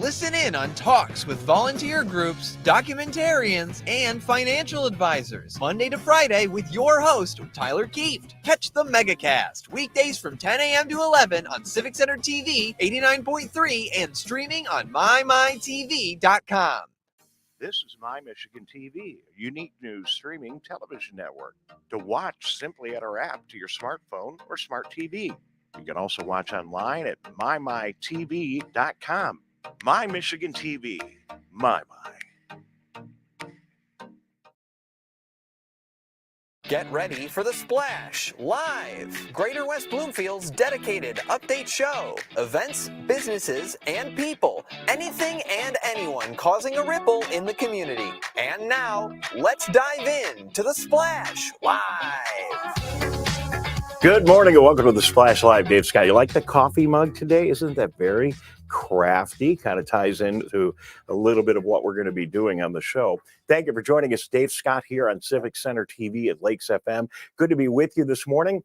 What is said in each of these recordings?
Listen in on talks with volunteer groups, documentarians, and financial advisors. Monday to Friday with your host, Tyler Kieft. Catch the Megacast weekdays from 10 a.m. to 11 on Civic Center TV 89.3 and streaming on MyMyTV.com. This is My Michigan TV, a unique news streaming television network. To watch, simply add our app to your smartphone or smart TV. You can also watch online at MyMyTV.com. My Michigan TV, my. Get ready for The Splash Live, Greater West Bloomfield's dedicated update show. Events, businesses, and people. Anything and anyone causing a ripple in the community. And now, let's dive in to The Splash Live. Good morning and welcome to The Splash Live. Dave Scott, you like the coffee mug today? Isn't that very crafty? Kind of ties into a little bit of what we're going to be doing on the show. Thank you for joining us. Dave Scott here on Civic Center TV at Lakes FM. Good to be with you this morning.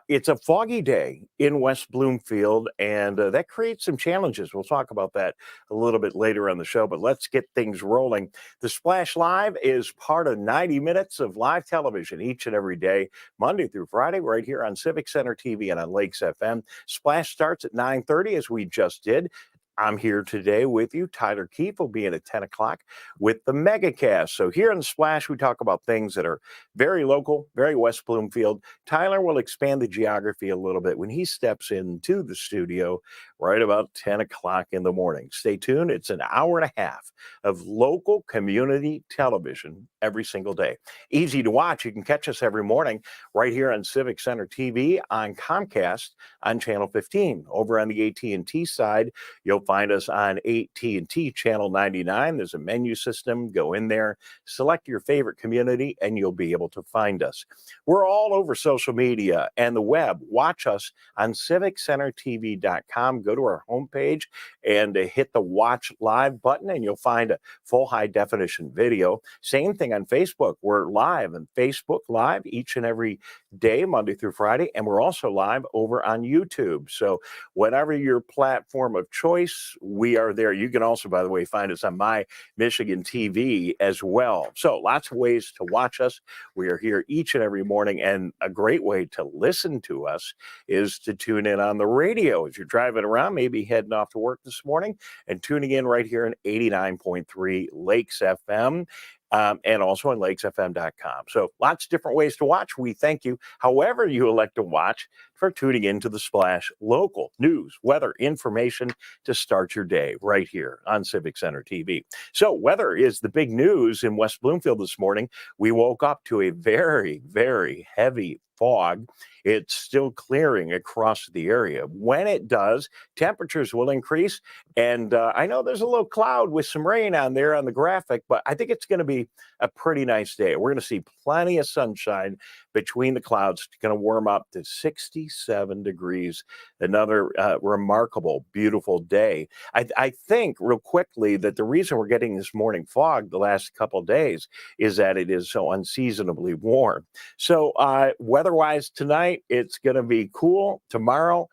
It's a foggy day in West Bloomfield, and that creates some challenges. We'll talk about that a little bit later on the show, but let's get things rolling. The Splash Live is part of 90 minutes of live television each and every day, Monday through Friday, right here on Civic Center TV and on Lakes FM. Splash starts at 9:30, as we just did. I'm here today with you. Tyler Kieft will be in at 10 o'clock with the Megacast. So here in the Splash, we talk about things that are very local, very West Bloomfield. Tyler will expand the geography a little bit when he steps into the studio right about 10 o'clock in the morning. Stay tuned. It's an hour and a half of local community television every single day. Easy to watch. You can catch us every morning right here on Civic Center TV on Comcast on Channel 15. Over on the AT&T side, you'll find us on AT&T Channel 99. There's a menu system. Go in there, select your favorite community, and you'll be able to find us. We're all over social media and the web. Watch us on civiccentertv.com. Go to our homepage and hit the Watch Live button, and you'll find a full high-definition video. Same thing on Facebook. We're live on Facebook Live each and every day, Monday through Friday, and we're also live over on YouTube. So whatever your platform of choice, we are there. You can also, by the way, find us on My Michigan TV as well. So lots of ways to watch us. We are here each and every morning, and a great way to listen to us is to tune in on the radio. As you're driving around, maybe heading off to work this morning, and tuning in right here in 89.3 Lakes FM. And also on lakesfm.com. So lots of different ways to watch. We thank you, however you elect to watch, for tuning into the Splash. Local news, weather, information to start your day right here on Civic Center TV. So weather is the big news in West Bloomfield this morning. We woke up to a very, very heavy fog. It's still clearing across the area. When it does, temperatures will increase. And I know there's a little cloud with some rain on there on the graphic, but I think it's going to be a pretty nice day. We're going to see plenty of sunshine between the clouds. It's going to warm up to 67 degrees. Another remarkable, beautiful day. I think real quickly that the reason we're getting this morning fog the last couple of days is that it is so unseasonably warm. So weather-wise tonight, it's going to be cool. Tomorrow,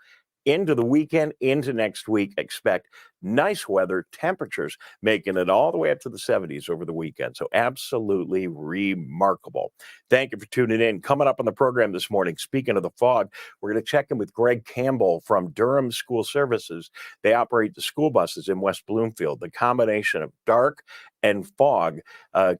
into the weekend, into next week, expect nice weather, temperatures making it all the way up to the 70s over the weekend. So absolutely remarkable. Thank you for tuning in. Coming up on the program this morning, speaking of the fog, we're going to check in with Greg Campbell from Durham School Services. They operate the school buses in West Bloomfield. The combination of dark and fog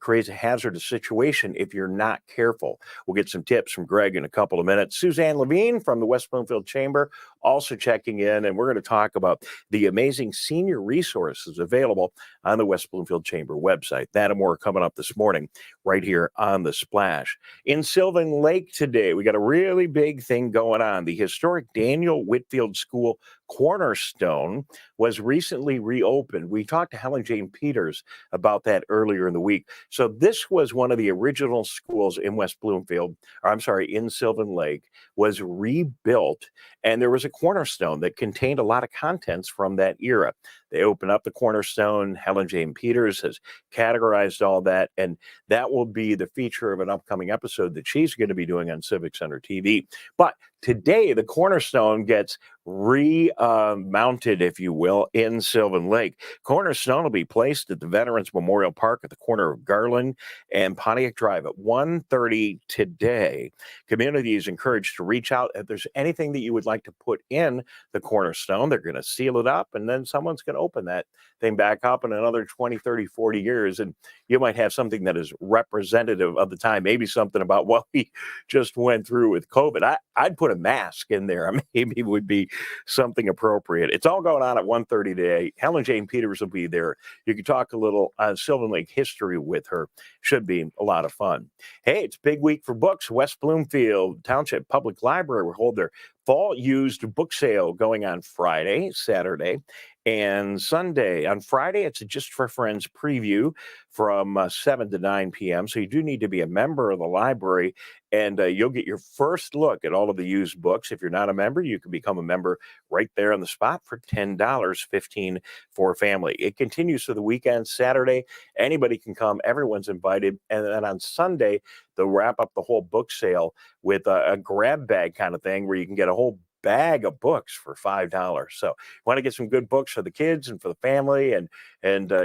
creates a hazardous situation if you're not careful. We'll get some tips from Greg in a couple of minutes. Suzanne Levine from the West Bloomfield Chamber also checking in, and we're going to talk about the amazing senior resources available on the West Bloomfield Chamber website. That and more coming up this morning right here on The Splash. In Sylvan Lake today, we got a really big thing going on. The historic Daniel Whitfield School Cornerstone was recently reopened. We talked to Helen Jane Peters about that earlier in the week. So this was one of the original schools in West Bloomfield, or I'm sorry, in Sylvan Lake, was rebuilt, and there was a cornerstone that contained a lot of contents from that era. They open up the Cornerstone. Helen Jane Peters has categorized all that, and that will be the feature of an upcoming episode that she's going to be doing on Civic Center TV. But today, the Cornerstone gets remounted, if you will, in Sylvan Lake. Cornerstone will be placed at the Veterans Memorial Park at the corner of Garland and Pontiac Drive at 1:30 today. Community is encouraged to reach out if there's anything that you would like to put in the Cornerstone. They're going to seal it up, and then someone's going to open that thing back up in another 20, 30, 40 years, and you might have something that is representative of the time, maybe something about what we just went through with COVID. I'd put a mask in there. Maybe would be something appropriate. It's all going on at 1:30 today. Helen Jane Peters will be there. You can talk a little Sylvan Lake history with her. Should be a lot of fun. Hey, it's big week for books. West Bloomfield Township Public Library will hold their fall used book sale going on Friday, Saturday, and Sunday. On Friday, it's a Just for Friends preview from 7 to 9 p.m. So you do need to be a member of the library, and you'll get your first look at all of the used books. If you're not a member, you can become a member right there on the spot for $10, $15 for a family. It continues to the weekend. Saturday, anybody can come. Everyone's invited. And then on Sunday, they'll wrap up the whole book sale with a grab bag kind of thing where you can get a whole bag of books for $5. So you want to get some good books for the kids and for the family, and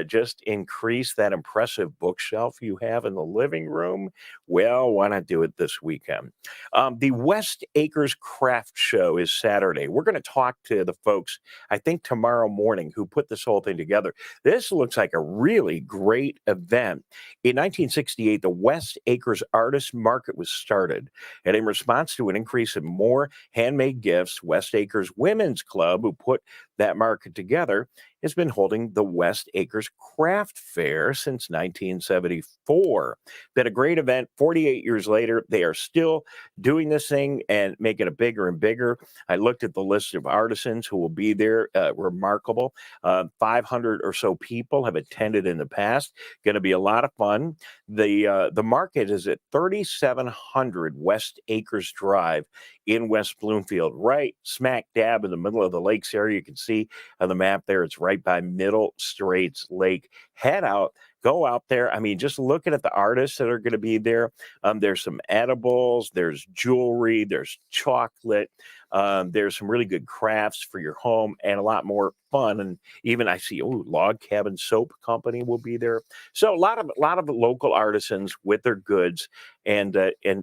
just increase that impressive bookshelf you have in the living room. Well, why not do it this weekend? The West Acres Craft Show is Saturday. We're going to talk to the folks, I think tomorrow morning, who put this whole thing together. This looks like a really great event. In 1968, the West Acres Artist Market was started, and in response to an increase in more handmade gifts, West Acres Women's Club, who put that market together, has been holding the West Acres Craft Fair since 1974. Been a great event. 48 years later, they are still doing this thing and making it bigger and bigger. I looked at the list of artisans who will be there. Remarkable. 500 or so people have attended in the past. Going to be a lot of fun. The market is at 3700 West Acres Drive in West Bloomfield, right smack dab in the middle of the lakes area. You can see on the map there, it's right by Middle Straits Lake. Head out, go out there. I mean, just looking at the artists that are going to be there. There's some edibles, there's jewelry, there's chocolate. There's some really good crafts for your home and a lot more fun. And even I see, Log Cabin Soap Company will be there. So a lot of local artisans with their goods, and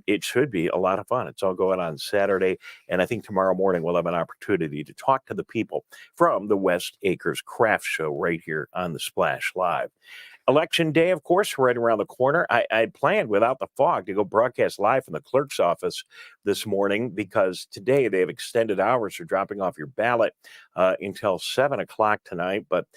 it should be a lot of fun. It's all going on Saturday, and I think tomorrow morning we'll have an opportunity to talk to the people from the West Acres Craft Show right here on the Splash Live. Election day, of course, right around the corner. I planned without the fog to go broadcast live from the clerk's office this morning, because today they have extended hours for dropping off your ballot until 7 o'clock tonight, but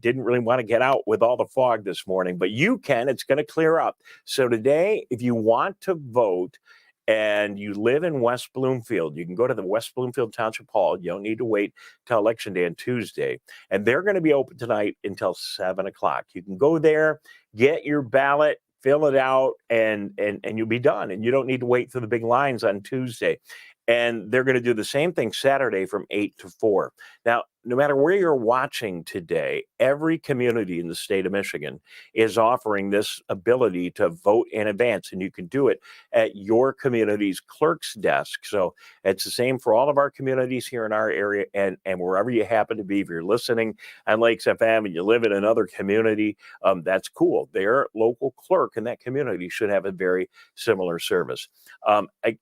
didn't really want to get out with all the fog this morning. But you can. It's going to clear up. So today, if you want to vote and you live in West Bloomfield, you can go to the West Bloomfield Township Hall. You don't need to wait till Election Day on Tuesday. And they're going to be open tonight until 7 o'clock. You can go there, get your ballot, fill it out, and you'll be done. And you don't need to wait for the big lines on Tuesday. And they're going to do the same thing Saturday from 8 to 4. Now, no matter where you're watching today, every community in the state of Michigan is offering this ability to vote in advance, and you can do it at your community's clerk's desk. So it's the same for all of our communities here in our area, and wherever you happen to be. If you're listening on Lakes FM and you live in another community, that's cool. Their local clerk in that community should have a very similar service.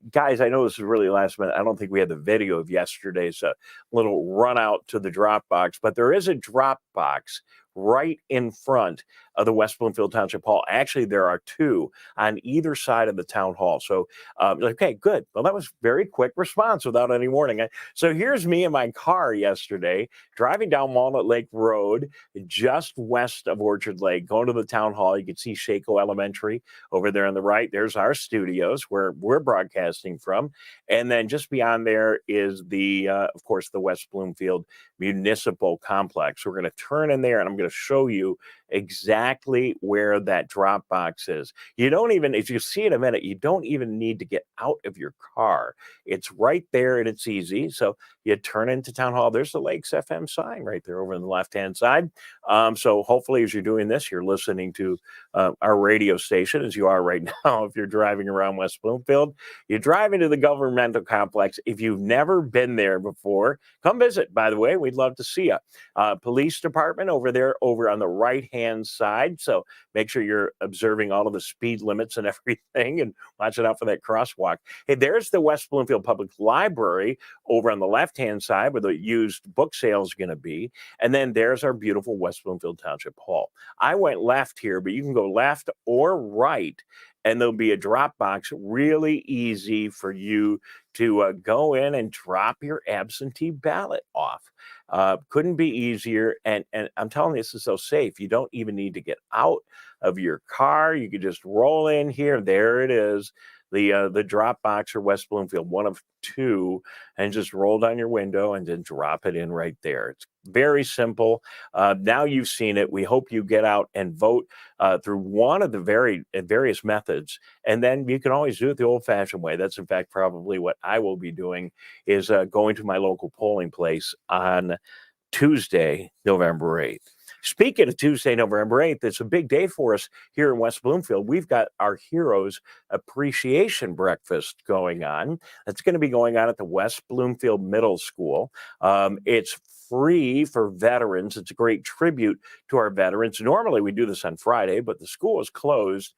Guys, I know this is really last minute. I don't think we had the video of yesterday's little run out to the drop box, but there is a drop box right in front of the West Bloomfield Township Hall. Actually, there are two on either side of the town hall. So, okay, good. Well, that was very quick response without any warning. So here's me in my car yesterday, driving down Walnut Lake Road, just west of Orchard Lake, going to the town hall. You can see Shaco Elementary over there on the right. There's our studios where we're broadcasting from. And then just beyond there is of course, the West Bloomfield Municipal Complex. We're going to turn in there, and I'm going going to show you exactly where that drop box is. You don't even, if you see in a minute, you don't even need to get out of your car. It's right there and it's easy. So you turn into Town Hall. There's the Lakes FM sign right there over on the left-hand side. So hopefully as you're doing this, you're listening to our radio station as you are right now. If you're driving around West Bloomfield, you drive into the governmental complex. If you've never been there before, come visit. By the way, we'd love to see you. Police department over there, over on the right-hand side. So make sure you're observing all of the speed limits and everything and watching out for that crosswalk. Hey, there's the West Bloomfield Public Library over on the left-hand side where the used book sale is going to be. And then there's our beautiful West Bloomfield Township Hall. I went left here, but you can go left or right, and there'll be a drop box, really easy for you to go in and drop your absentee ballot off. Couldn't be easier. And I'm telling you, this is so safe. You don't even need to get out of your car. You could just roll in here. There it is. The drop box for West Bloomfield, one of two, and just roll down your window and then drop it in right there. It's very simple. Now you've seen it. We hope you get out and vote through one of the various methods. And then you can always do it the old-fashioned way. That's, in fact, probably what I will be doing, is going to my local polling place on Tuesday, November 8th. Speaking of Tuesday, November 8th, it's a big day for us here in West Bloomfield. We've got our Heroes Appreciation Breakfast going on. That's going to be going on at the West Bloomfield Middle School. It's free for veterans. It's a great tribute to our veterans. Normally we do this on Friday, but the school is closed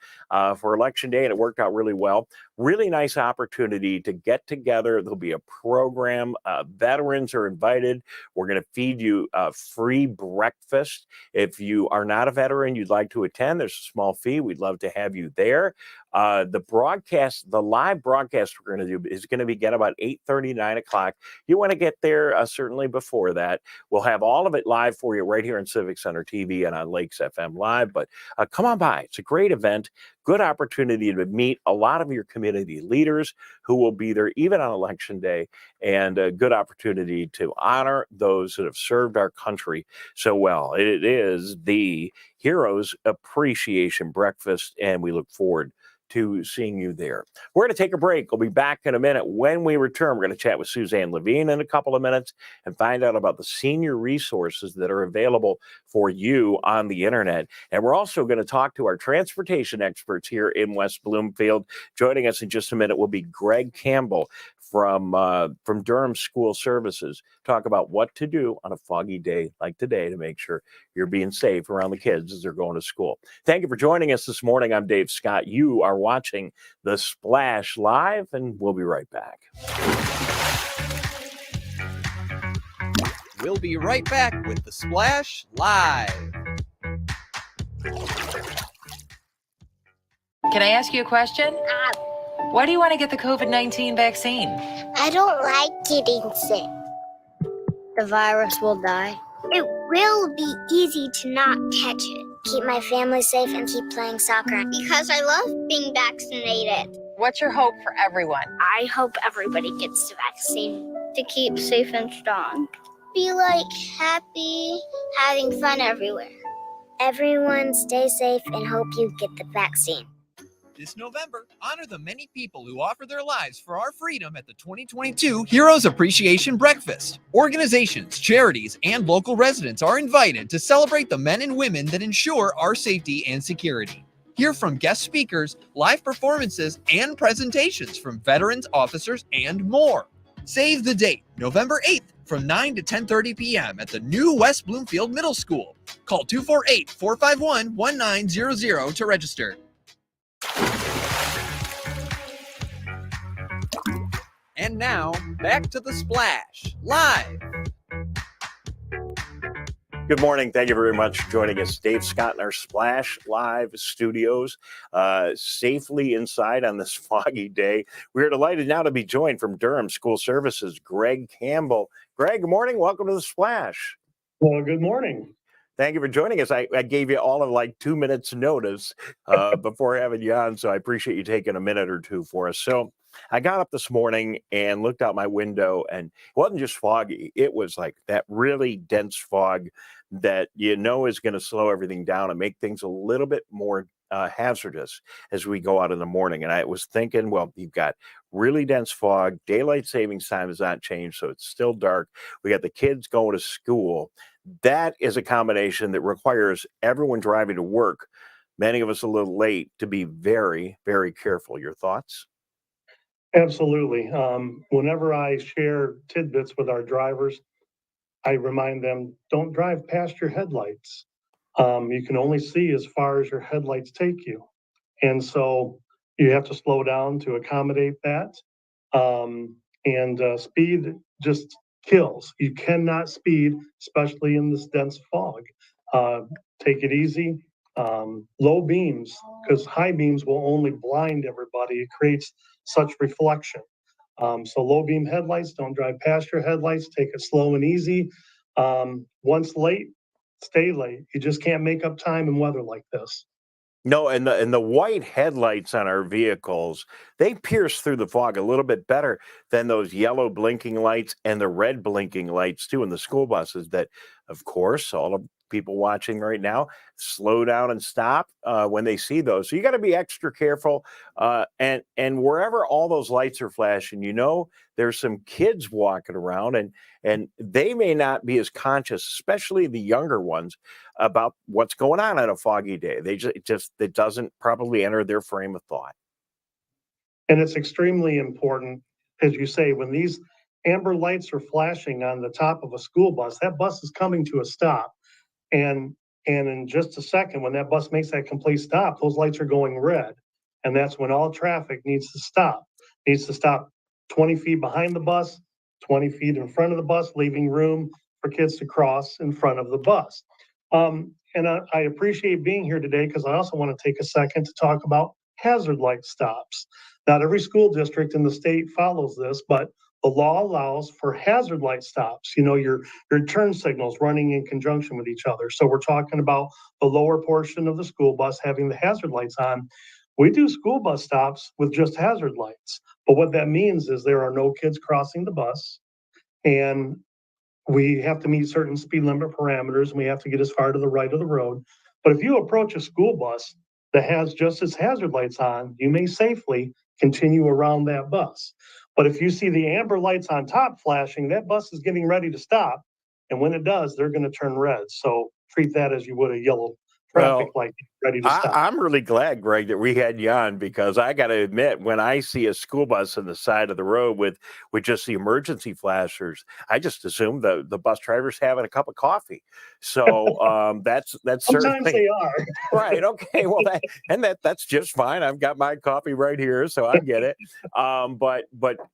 for Election Day, and it worked out really well. Really nice opportunity to get together. There'll be a program. Veterans are invited. We're going to feed you a free breakfast. If you are not a veteran, you'd like to attend, there's a small fee. We'd love to have you there. The live broadcast we're going to do is going to begin about 8:30, 9 o'clock. You want to get there certainly before that. We'll have all of it live for you right here on Civic Center TV and on Lakes FM Live. But come on by. It's a great event. Good opportunity to meet a lot of your community leaders who will be there even on Election Day, and a good opportunity to honor those that have served our country so well. It is the Heroes Appreciation Breakfast, and we look forward to seeing you there. We're going to take a break. We'll be back in a minute. When we return, we're going to chat with Suzanne Levine in a couple of minutes and find out about the senior resources that are available for you on the internet. And we're also going to talk to our transportation experts here in West Bloomfield. Joining us in just a minute will be Greg Campbell from Durham School Services. Talk about what to do on a foggy day like today to make sure you're being safe around the kids as they're going to school. Thank you for joining us this morning. I'm Dave Scott. You are watching The Splash Live, and we'll be right back. We'll be right back with The Splash Live. Can I ask you a question? Why do you want to get the COVID-19 vaccine? I don't like getting sick. The virus will die. It will be easy to not catch it. Keep my family safe and keep playing soccer. Because I love being vaccinated. What's your hope for everyone? I hope everybody gets the vaccine. To keep safe and strong. Be happy, having fun everywhere. Everyone stay safe and hope you get the vaccine. This November, honor the many people who offer their lives for our freedom at the 2022 Heroes Appreciation Breakfast. Organizations, charities, and local residents are invited to celebrate the men and women that ensure our safety and security. Hear from guest speakers, live performances, and presentations from veterans, officers, and more. Save the date, November 8th, from 9 to 10:30 p.m. at the new West Bloomfield Middle School. Call 248-451-1900 to register. And now, back to The Splash Live. Good morning. Thank you very much for joining us. Dave Scott in our Splash Live studios, safely inside on this foggy day. We're delighted now to be joined from Durham School Services, Greg Campbell. Greg, good morning. Welcome to The Splash. Well, good morning. Thank you for joining us. I gave you all of 2 minutes notice before having you on, so I appreciate you taking a minute or two for us. So I got up this morning and looked out my window, and it wasn't just foggy. It was like that really dense fog that is going to slow everything down and make things a little bit more hazardous as we go out in the morning. And I was thinking, well, you've got really dense fog, daylight savings time has not changed, so it's still dark. We got the kids going to school. That is a combination that requires everyone driving to work, many of us a little late, to be very, very careful. Your thoughts? Absolutely. Whenever I share tidbits with our drivers, I remind them, don't drive past your headlights. You can only see as far as your headlights take you. And so you have to slow down to accommodate that. And speed just kills. You cannot speed, especially in this dense fog. Take it easy. Low beams, because high beams will only blind everybody. It creates such reflection. So low beam headlights, don't drive past your headlights. Take it slow and easy. Once late, stay late. You just can't make up time in weather like this. No, and the white headlights on our vehicles, they pierce through the fog a little bit better than those yellow blinking lights and the red blinking lights too in the school buses that, of course, all the people watching right now slow down and stop when they see those. So you got to be extra careful. And wherever all those lights are flashing, there's some kids walking around and they may not be as conscious, especially the younger ones, about what's going on a foggy day. It doesn't probably enter their frame of thought. And it's extremely important, as you say, when these amber lights are flashing on the top of a school bus, that bus is coming to a stop. And in just a second, when that bus makes that complete stop, those lights are going red. And that's when all traffic needs to stop. Needs to stop 20 feet behind the bus, 20 feet in front of the bus, leaving room for kids to cross in front of the bus. And I appreciate being here today because I also want to take a second to talk about hazard light stops. Not every school district in the state follows this, but the law allows for hazard light stops, your turn signals running in conjunction with each other. So we're talking about the lower portion of the school bus having the hazard lights on. We do school bus stops with just hazard lights. But what that means is there are no kids crossing the bus, and we have to meet certain speed limit parameters, and we have to get as far to the right of the road. But if you approach a school bus that has just its hazard lights on, you may safely continue around that bus. But if you see the amber lights on top flashing, that bus is getting ready to stop. And when it does, they're going to turn red. So treat that as you would a yellow traffic light ready to stop. I'm really glad, Greg, that we had you on, because I got to admit, when I see a school bus on the side of the road with just the emergency flashers, I just assume the bus driver's having a cup of coffee. So that's Sometimes certainly they are. right. Okay. Well, that's just fine. I've got my coffee right here, so I get it. But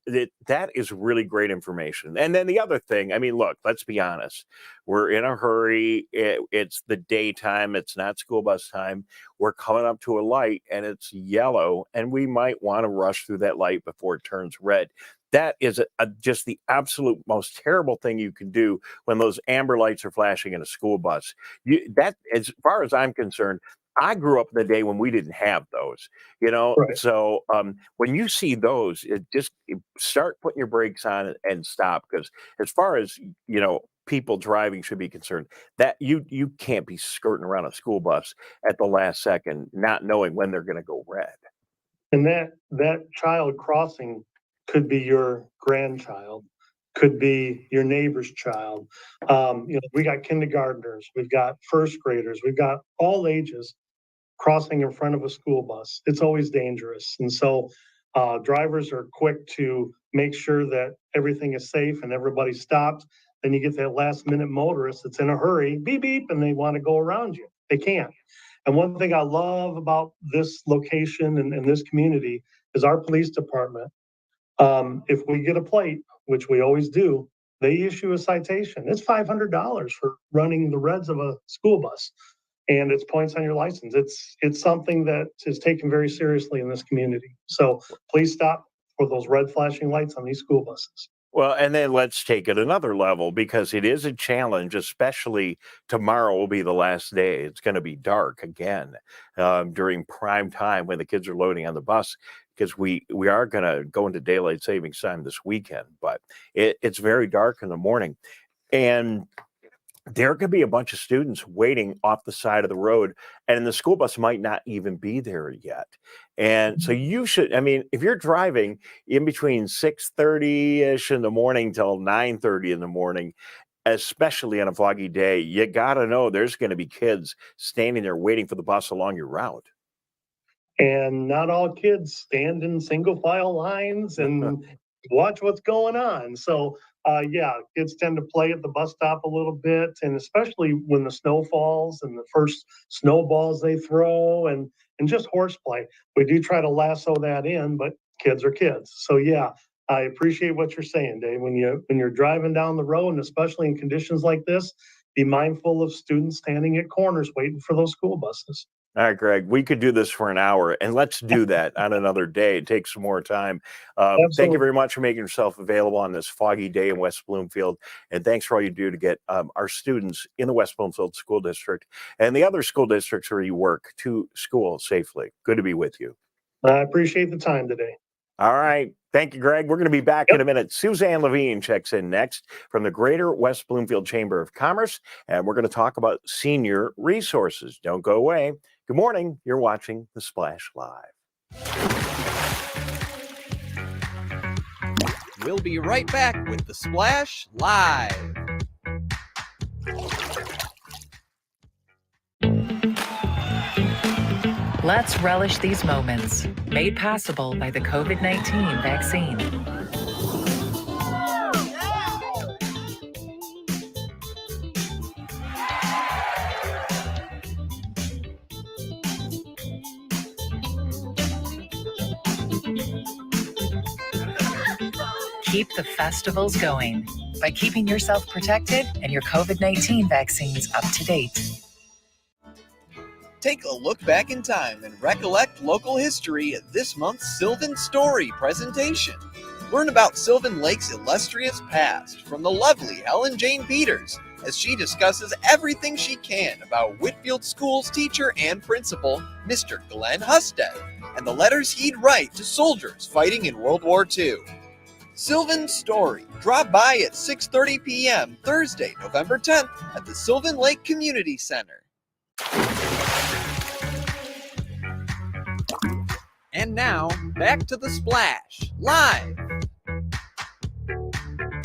that is really great information. And then the other thing, I mean, look, let's be honest. We're in a hurry. It's the daytime. It's not school bus time. We're coming up to a light and it's yellow, and we might want to rush through that light before it turns red. That is just the absolute most terrible thing you can do when those amber lights are flashing in a school bus. That, as far as I'm concerned, I grew up in the day when we didn't have those, Right. So when you see those, start putting your brakes on and stop, because as far as, people driving should be concerned, that you can't be skirting around a school bus at the last second, not knowing when they're going to go red. And that child crossing could be your grandchild, could be your neighbor's child. We got kindergartners, we've got first graders, we've got all ages crossing in front of a school bus. It's always dangerous. And so drivers are quick to make sure that everything is safe and everybody stops. Then you get that last minute motorist that's in a hurry, beep, beep, and they want to go around you. They can't. And one thing I love about this location and this community is our police department. If we get a plate, which we always do, they issue a citation. It's $500 for running the reds of a school bus, and it's points on your license. It's something that is taken very seriously in this community. So please stop for those red flashing lights on these school buses. Well, and then let's take it another level, because it is a challenge, especially tomorrow will be the last day. It's going to be dark again during prime time when the kids are loading on the bus, because we are going to go into daylight savings time this weekend, but it's very dark in the morning. And there could be a bunch of students waiting off the side of the road, and the school bus might not even be there yet. And so you should, I mean, if you're driving in between 6:30-ish in the morning till 9:30 in the morning, especially on a foggy day, you got to know there's going to be kids standing there waiting for the bus along your route. And not all kids stand in single file lines and watch what's going on. So, yeah, kids tend to play at the bus stop a little bit, and especially when the snow falls and the first snowballs they throw, and just horseplay. We do try to lasso that in, but kids are kids. So, yeah, I appreciate what you're saying, Dave. When you're driving down the road, and especially in conditions like this, be mindful of students standing at corners waiting for those school buses. All right, Greg, we could do this for an hour, and let's do that on another day. It takes some more time. Thank you Absolutely. very much for making yourself available on this foggy day in West Bloomfield. And thanks for all you do to get our students in the West Bloomfield School District and the other school districts where you work to school safely. Good to be with you. I appreciate the time today. All right. Thank you, Greg. We're going to be back in a minute. Suzanne Levine checks in next from the Greater West Bloomfield Chamber of Commerce, and we're going to talk about senior resources. Don't go away. Good morning. You're watching The Splash Live. We'll be right back with The Splash Live. Let's relish these moments, made possible by the COVID-19 vaccine. Keep the festivals going by keeping yourself protected and your COVID-19 vaccines up to date. Take a look back in time and recollect local history at this month's Sylvan Story presentation. Learn about Sylvan Lake's illustrious past from the lovely Helen Jane Peters as she discusses everything she can about Whitfield School's teacher and principal, Mr. Glenn Husted, and the letters he'd write to soldiers fighting in World War II. Sylvan Story. Drop by at 6:30 p.m. Thursday, November 10th at the Sylvan Lake Community Center. And now, back to The Splash, live.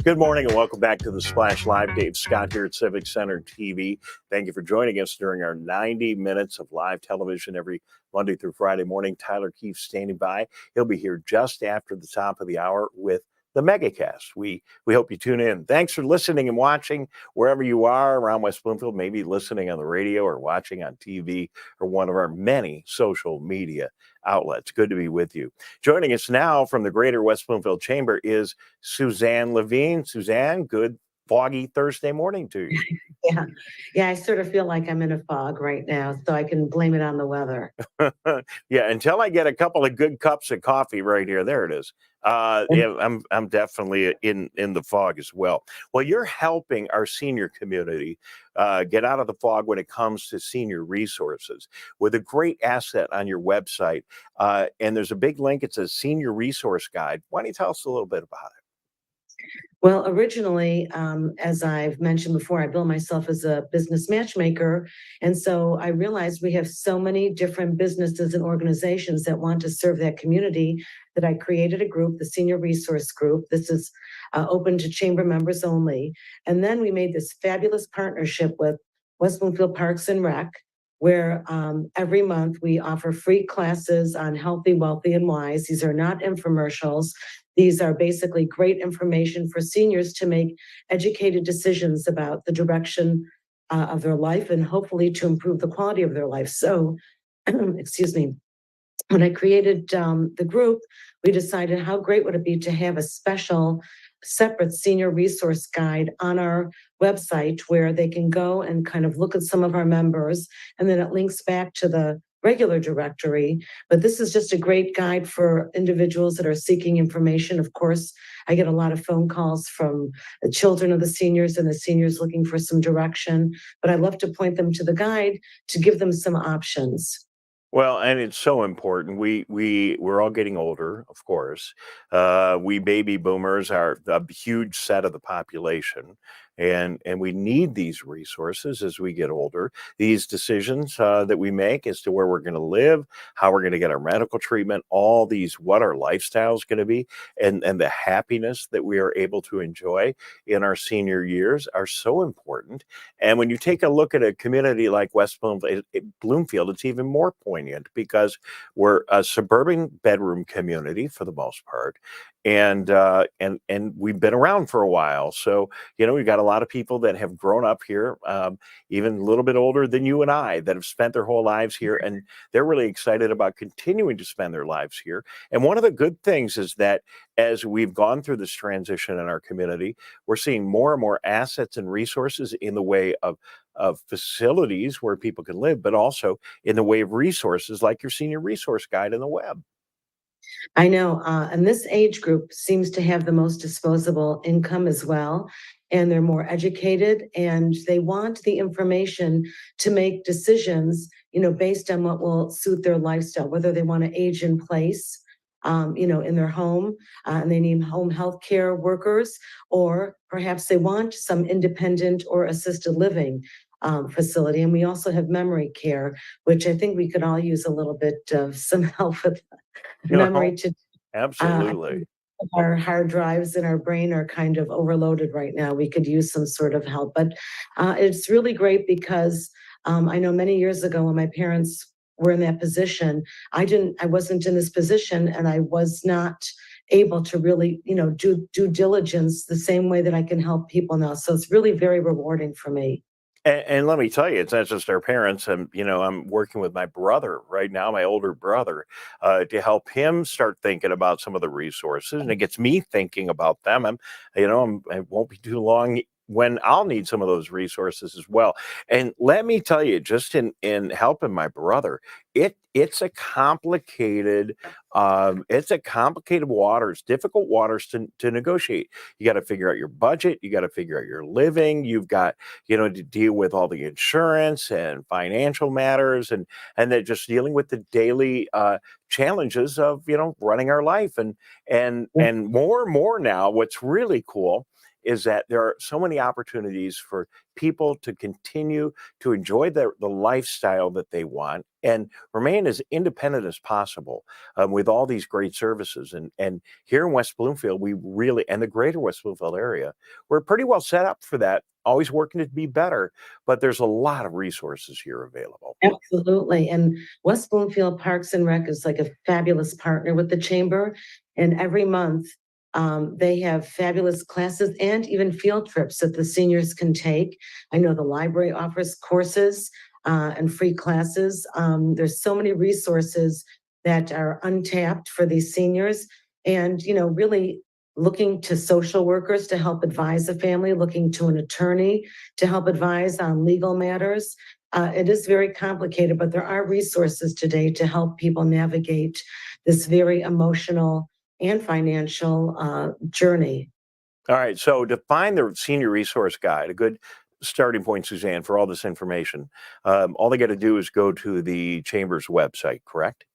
Good morning and welcome back to The Splash Live. Dave Scott here at Civic Center TV. Thank you for joining us during our 90 minutes of live television every Monday through Friday morning. Tyler Keefe standing by. He'll be here just after the top of the hour with the Megacast. We hope you tune in. Thanks for listening and watching wherever you are around West Bloomfield, maybe listening on the radio or watching on TV or one of our many social media outlets. Good to be with you. Joining us now from the Greater West Bloomfield Chamber is Suzanne Levine. Suzanne, good foggy Thursday morning to you. Yeah, I sort of feel like I'm in a fog right now, so I can blame it on the weather. Yeah, until I get a couple of good cups of coffee right here. There it is. Yeah, I'm definitely in the fog as well. Well, you're helping our senior community get out of the fog when it comes to senior resources with a great asset on your website. And there's a big link. It says Senior Resource Guide. Why don't you tell us a little bit about it? Well, originally, as I've mentioned before, I bill myself as a business matchmaker. And so I realized we have so many different businesses and organizations that want to serve that community that I created a group, the Senior Resource Group. This is open to chamber members only. And then we made this fabulous partnership with West Bloomfield Parks and Rec, where every month we offer free classes on healthy, wealthy, and wise. These are not infomercials. These are basically great information for seniors to make educated decisions about the direction of their life and hopefully to improve the quality of their life. So, excuse me, when I created the group, we decided how great would it be to have a special separate senior resource guide on our website where they can go and kind of look at some of our members, and then it links back to the regular directory. But this is just a great guide for individuals that are seeking information. Of course, I get a lot of phone calls from the children of the seniors and the seniors looking for some direction, but I love to point them to the guide to give them some options. Well, and it's so important. We're all getting older, of course. We baby boomers are a huge set of the population, and we need these resources as we get older. These decisions that we make as to where we're going to live, how we're going to get our medical treatment, all these, what our lifestyle is going to be, and the happiness that we are able to enjoy in our senior years are so important. And when you take a look at a community like West Bloomfield, it's even more poignant because we're a suburban bedroom community for the most part, and we've been around for a while. So we've got a lot of people that have grown up here, even a little bit older than you and I, that have spent their whole lives here, and they're really excited about continuing to spend their lives here. And one of the good things is that as we've gone through this transition in our community, we're seeing more and more assets and resources in the way of facilities where people can live, but also in the way of resources like your senior resource guide on the web. I know, and this age group seems to have the most disposable income as well, and they're more educated, and they want the information to make decisions, based on what will suit their lifestyle, whether they want to age in place, in their home, and they need home health care workers, or perhaps they want some independent or assisted living facility. And we also have memory care, which I think we could all use a little bit of some help with memory to Absolutely. our hard drives in our brain are kind of overloaded right now. We could use some sort of help, but it's really great because I know many years ago when my parents were in that position, I wasn't in this position, and I was not able to really, do due diligence the same way that I can help people now. So it's really very rewarding for me. And let me tell you, it's not just our parents. I'm working with my brother right now, my older brother, to help him start thinking about some of the resources, and it gets me thinking about them. I won't be too long when I'll need some of those resources as well. And let me tell you, just in helping my brother, it's a complicated waters, difficult waters to negotiate. You got to figure out your budget, you got to figure out your living, you've got to deal with all the insurance and financial matters, and then just dealing with the daily challenges of running our life, and more and more now. What's really cool is that there are so many opportunities for people to continue to enjoy the lifestyle that they want and remain as independent as possible, with all these great services. And here in West Bloomfield, and the greater West Bloomfield area, we're pretty well set up for that, always working to be better, but there's a lot of resources here available. Absolutely. And West Bloomfield Parks and Rec is like a fabulous partner with the chamber. And every month, they have fabulous classes and even field trips that the seniors can take. I know the library offers courses and free classes. There's so many resources that are untapped for these seniors, and really looking to social workers to help advise the family, looking to an attorney to help advise on legal matters. It is very complicated, but there are resources today to help people navigate this very emotional and financial journey. All right, so to find the senior resource guide, a good starting point, Suzanne, for all this information, all they got to do is go to the Chamber's website, correct?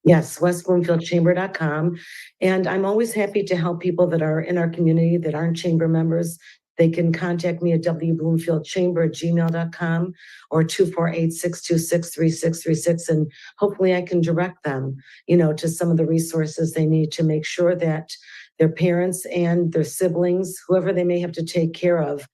Yes, westbloomfieldchamber.com. And I'm always happy to help people that are in our community that aren't chamber members. They can contact me at wbloomfieldchamber@gmail.com or 248-626-3636. And hopefully I can direct them, to some of the resources they need to make sure that their parents and their siblings, whoever they may have to take care of,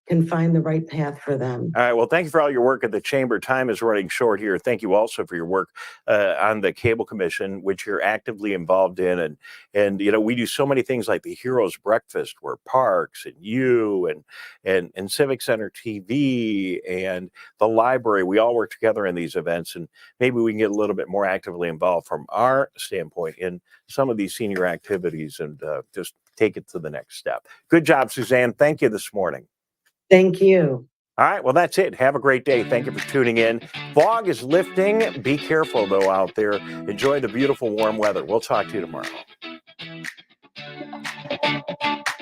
can find the right path for them. All right. Well, thank you for all your work at the Chamber. Time is running short here. Thank you also for your work on the Cable Commission, which you're actively involved in. And we do so many things like the Heroes Breakfast, where Parks and you and Civic Center TV and the library, we all work together in these events. And maybe we can get a little bit more actively involved from our standpoint in some of these senior activities and just take it to the next step. Good job, Suzanne. Thank you this morning. Thank you. All right. Well, that's it. Have a great day. Thank you for tuning in. Fog is lifting. Be careful, though, out there. Enjoy the beautiful warm weather. We'll talk to you tomorrow.